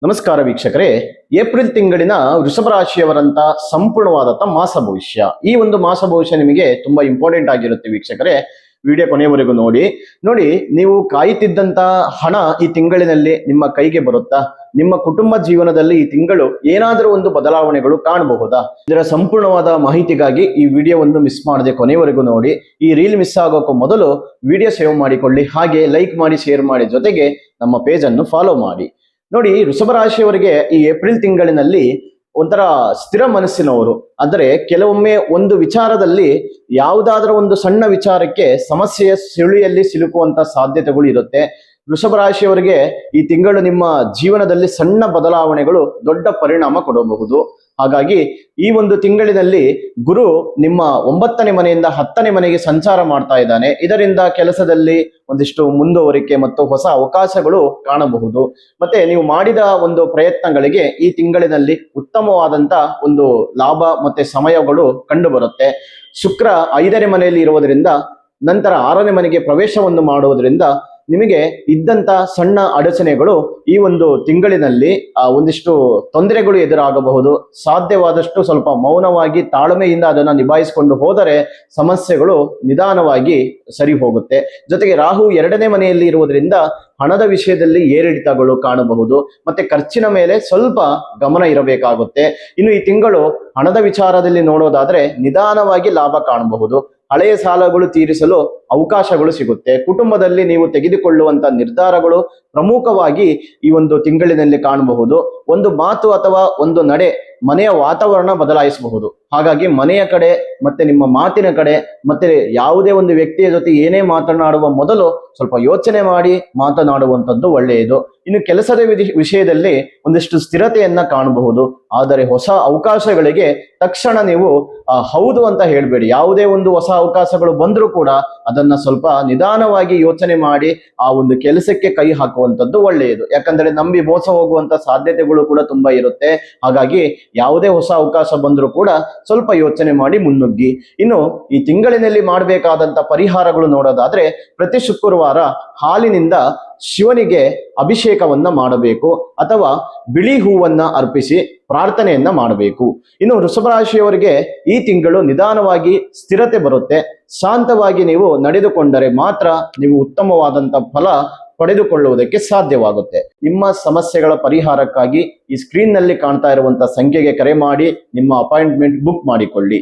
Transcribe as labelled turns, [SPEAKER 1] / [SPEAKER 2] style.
[SPEAKER 1] ನಮಸ್ಕಾರ ವೀಕ್ಷಕರೇ, ಏಪ್ರಿಲ್ ತಿಂಗಳಿನ ವೃಷಭ ರಾಶಿಯವರಂತ ಸಂಪೂರ್ಣವಾದಂತ ಮಾಸ ಭವಿಷ್ಯ. ಈ ಒಂದು ಮಾಸ ಭವಿಷ್ಯ ನಿಮಗೆ ತುಂಬಾ ಇಂಪಾರ್ಟೆಂಟ್ ಆಗಿರುತ್ತೆ ವೀಕ್ಷಕರೇ. ವಿಡಿಯೋ ಕೊನೆಯವರೆಗೂ ನೋಡಿ. ನೀವು ಕಾಯುತ್ತಿದ್ದಂತ ಹಣ ಈ ತಿಂಗಳಿನಲ್ಲಿ ನಿಮ್ಮ ಕೈಗೆ ಬರುತ್ತಾ? ನಿಮ್ಮ ಕುಟುಂಬ ಜೀವನದಲ್ಲಿ ಈ ತಿಂಗಳು ಏನಾದರೂ ಒಂದು ಬದಲಾವಣೆಗಳು ಕಾಣಬಹುದಾ? ಇದರ ಸಂಪೂರ್ಣವಾದ ಮಾಹಿತಿಗಾಗಿ ಈ ವಿಡಿಯೋವನ್ನು ಮಿಸ್ ಮಾಡದೆ ಕೊನೆಯವರೆಗೂ ನೋಡಿ. ಈ ರೀಲ್ ಮಿಸ್ ಆಗೋಕ್ಕೂ ಮೊದಲು ವಿಡಿಯೋ ಸೇವ್ ಮಾಡಿಕೊಳ್ಳಿ, ಹಾಗೆ ಲೈಕ್ ಮಾಡಿ, ಶೇರ್ ಮಾಡಿ, ಜೊತೆಗೆ ನಮ್ಮ ಪೇಜ್ ಅನ್ನು ಫಾಲೋ ಮಾಡಿ. ವೃಷಭ ರಾಶಿಯವರಿಗೆ ಈ ಏಪ್ರಿಲ್ ತಿಂಗಳಿನಲ್ಲಿ ಒಂಥರ ಸ್ಥಿರ ಮನಸ್ಸಿನವರು. ಆದರೆ ಕೆಲವೊಮ್ಮೆ ಒಂದು ವಿಚಾರದಲ್ಲಿ ಯಾವುದಾದ್ರೂ ಒಂದು ಸಣ್ಣ ವಿಚಾರಕ್ಕೆ ಸಮಸ್ಯೆಯ ಸುಳಿಯಲ್ಲಿ ಸಿಲುಕುವಂತ ಸಾಧ್ಯತೆಗಳು ಇರುತ್ತೆ. ವೃಷಭ ರಾಶಿಯವರಿಗೆ ಈ ತಿಂಗಳು ನಿಮ್ಮ ಜೀವನದಲ್ಲಿ ಸಣ್ಣ ಬದಲಾವಣೆಗಳು ದೊಡ್ಡ ಪರಿಣಾಮ ಕೊಡಬಹುದು. ಹಾಗಾಗಿ ಈ ಒಂದು ತಿಂಗಳಿನಲ್ಲಿ ಗುರು ನಿಮ್ಮ 9ನೇ ಮನೆಯಿಂದ 10ನೇ ಮನೆಗೆ ಸಂಚಾರ ಮಾಡ್ತಾ ಇದ್ದಾನೆ. ಇದರಿಂದ ಕೆಲಸದಲ್ಲಿ ಒಂದಿಷ್ಟು ಮುಂದುವರಿಕೆ ಮತ್ತು ಹೊಸ ಅವಕಾಶಗಳು ಕಾಣಬಹುದು. ಮತ್ತೆ ನೀವು ಮಾಡಿದ ಒಂದು ಪ್ರಯತ್ನಗಳಿಗೆ ಈ ತಿಂಗಳಿನಲ್ಲಿ ಉತ್ತಮವಾದಂತ ಒಂದು ಲಾಭ ಮತ್ತೆ ಸಮಯಗಳು ಕಂಡು ಬರುತ್ತೆ. ಶುಕ್ರ 5ನೇ ಮನೆಯಲ್ಲಿ ಇರುವುದರಿಂದ, ನಂತರ 6ನೇ ಮನೆಗೆ ಪ್ರವೇಶವನ್ನು ಮಾಡುವುದರಿಂದ ನಿಮಗೆ ಇದ್ದಂತ ಸಣ್ಣ ಅಡಚಣೆಗಳು ಈ ಒಂದು ತಿಂಗಳಿನಲ್ಲಿ ಒಂದಿಷ್ಟು ತೊಂದರೆಗಳು ಎದುರಾಗಬಹುದು. ಸಾಧ್ಯವಾದಷ್ಟು ಸ್ವಲ್ಪ ಮೌನವಾಗಿ ತಾಳ್ಮೆಯಿಂದ ಅದನ್ನ ನಿಭಾಯಿಸಿಕೊಂಡು ಹೋದರೆ ಸಮಸ್ಯೆಗಳು ನಿಧಾನವಾಗಿ ಸರಿ ಹೋಗುತ್ತೆ. ಜೊತೆಗೆ ರಾಹು 2ನೇ ಮನೆಯಲ್ಲಿ ಇರುವುದರಿಂದ ಹಣದ ವಿಷಯದಲ್ಲಿ ಏರಿಳಿತಗಳು ಕಾಣಬಹುದು. ಮತ್ತೆ ಖರ್ಚಿನ ಮೇಲೆ ಸ್ವಲ್ಪ ಗಮನ ಇರಬೇಕಾಗುತ್ತೆ. ಇನ್ನು ಈ ತಿಂಗಳು ಹಣದ ವಿಚಾರದಲ್ಲಿ ನೋಡೋದಾದ್ರೆ ನಿಧಾನವಾಗಿ ಲಾಭ ಕಾಣಬಹುದು. ಹಳೆಯ ಸಾಲಗಳು ತೀರಿಸಲು ಅವಕಾಶಗಳು ಸಿಗುತ್ತೆ. ಕುಟುಂಬದಲ್ಲಿ ನೀವು ತೆಗೆದುಕೊಳ್ಳುವಂತ ನಿರ್ಧಾರಗಳು ಪ್ರಮುಖವಾಗಿ ಈ ಒಂದು ತಿಂಗಳಿನಲ್ಲಿ ಕಾಣಬಹುದು. ಒಂದು ಮಾತು ಅಥವಾ ಒಂದು ನಡೆ ಮನೆಯ ವಾತಾವರಣ ಬದಲಾಯಿಸಬಹುದು. ಹಾಗಾಗಿ ಮನೆಯ ಕಡೆ ಮತ್ತೆ ನಿಮ್ಮ ಮಾತಿನ ಕಡೆ ಮತ್ತೆ ಯಾವುದೇ ಒಂದು ವ್ಯಕ್ತಿಯ ಜೊತೆ ಏನೇ ಮಾತನಾಡುವ ಮೊದಲು ಸ್ವಲ್ಪ ಯೋಚನೆ ಮಾಡಿ ಮಾತನಾಡುವಂಥದ್ದು ಒಳ್ಳೆಯದು. ಇನ್ನು ಕೆಲಸದ ವಿಷಯದಲ್ಲಿ ಒಂದಿಷ್ಟು ಸ್ಥಿರತೆಯನ್ನ ಕಾಣಬಹುದು. ಆದರೆ ಹೊಸ ಅವಕಾಶಗಳಿಗೆ ತಕ್ಷಣ ನೀವು ಹೌದು ಅಂತ ಹೇಳ್ಬೇಡಿ. ಯಾವುದೇ ಒಂದು ಹೊಸ ಅವಕಾಶಗಳು ಬಂದರೂ ಕೂಡ ಅದನ್ನ ಸ್ವಲ್ಪ ನಿಧಾನವಾಗಿ ಯೋಚನೆ ಮಾಡಿ ಆ ಒಂದು ಕೆಲಸಕ್ಕೆ ಕೈ ಹಾಕುವಂಥದ್ದು ಒಳ್ಳೆಯದು. ಯಾಕಂದ್ರೆ ನಂಬಿ ಮೋಸ ಹೋಗುವಂತ ಸಾಧ್ಯತೆಗಳು ಕೂಡ ತುಂಬಾ ಇರುತ್ತೆ. ಹಾಗಾಗಿ ಯಾವುದೇ ಹೊಸ ಅವಕಾಶ ಬಂದರೂ ಕೂಡ ಸ್ವಲ್ಪ ಯೋಚನೆ ಮಾಡಿ ಮುನ್ನುಗ್ಗಿ. ಇನ್ನು ಈ ತಿಂಗಳಿನಲ್ಲಿ ಮಾಡಬೇಕಾದಂತ ಪರಿಹಾರಗಳು ನೋಡೋದಾದ್ರೆ, ಪ್ರತಿ ಶುಕ್ರವಾರ ಹಾಲಿನಿಂದ ಶಿವನಿಗೆ ಅಭಿಷೇಕವನ್ನ ಮಾಡಬೇಕು ಅಥವಾ ಬಿಳಿ ಹೂವನ್ನ ಅರ್ಪಿಸಿ ಪ್ರಾರ್ಥನೆಯನ್ನ ಮಾಡಬೇಕು. ಇನ್ನು ವೃಷಭ ರಾಶಿಯವರಿಗೆ ಈ ತಿಂಗಳು ನಿಧಾನವಾಗಿ ಸ್ಥಿರತೆ ಬರುತ್ತೆ. ಶಾಂತವಾಗಿ ನೀವು ನಡೆದುಕೊಂಡರೆ ಮಾತ್ರ ನೀವು ಉತ್ತಮವಾದಂತ ಫಲ ಪಡೆದುಕೊಳ್ಳುವುದಕ್ಕೆ ಸಾಧ್ಯವಾಗುತ್ತೆ. ನಿಮ್ಮ ಸಮಸ್ಯೆಗಳ ಪರಿಹಾರಕ್ಕಾಗಿ ಈ ಸ್ಕ್ರೀನ್ ನಲ್ಲಿ ಕಾಣ್ತಾ ಇರುವಂತಹ ಸಂಖ್ಯೆಗೆ ಕರೆ ಮಾಡಿ ನಿಮ್ಮ ಅಪಾಯಿಂಟ್ಮೆಂಟ್ ಬುಕ್ ಮಾಡಿಕೊಳ್ಳಿ.